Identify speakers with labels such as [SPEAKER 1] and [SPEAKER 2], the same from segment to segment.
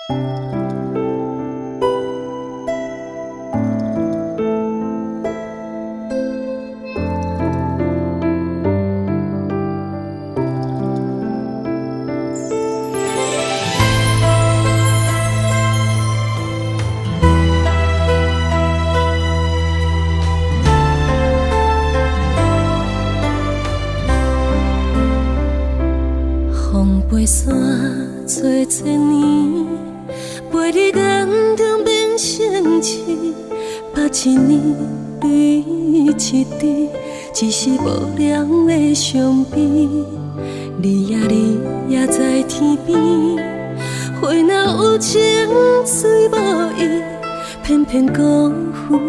[SPEAKER 1] 风飞山做千年，陪你眼中变成痴。别一年对一滴，只是无人的伤悲。你也在天边，花若有情，水无意，偏偏辜负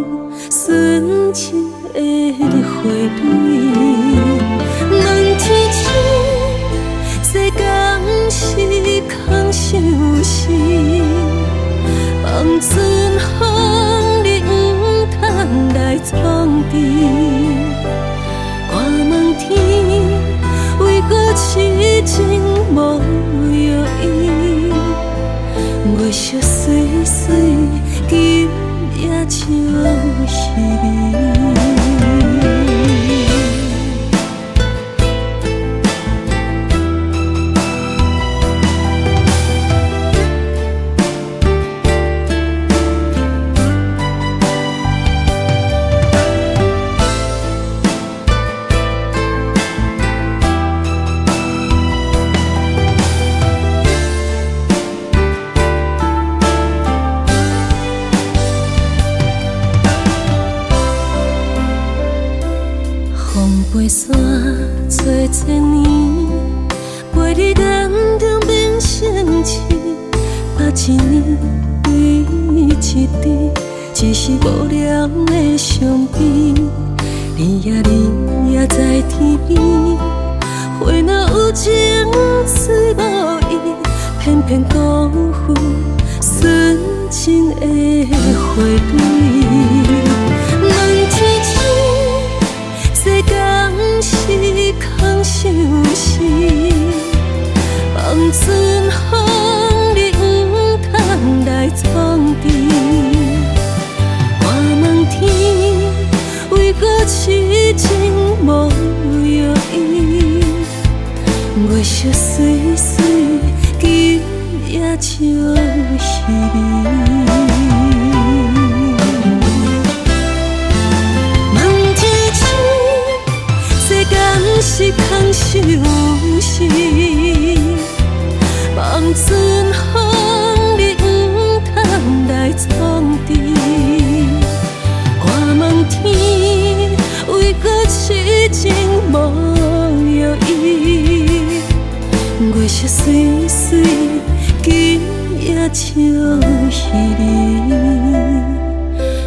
[SPEAKER 1] 纯情的花蕊。问天星。世间是空相思，望春风你不通来创治。我问天，为何痴情无药医？月色水水，今夜就是你。飞山做千年，陪你眼中变成痴。别一年对一滴，只是无人的伤悲。你也在天边，花若有情，水无意，偏偏辜负纯情的花蕊。问天星。世间是空相思，望春风你不通来创治。我问天，为何痴情无药医？月色水水，今夜就是你。是空相思，望春风你不通来创治。我问天，为何痴情无药医？月色水水，今夜就是你。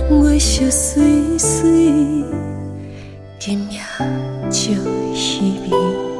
[SPEAKER 1] 月色水水，今夜就是你。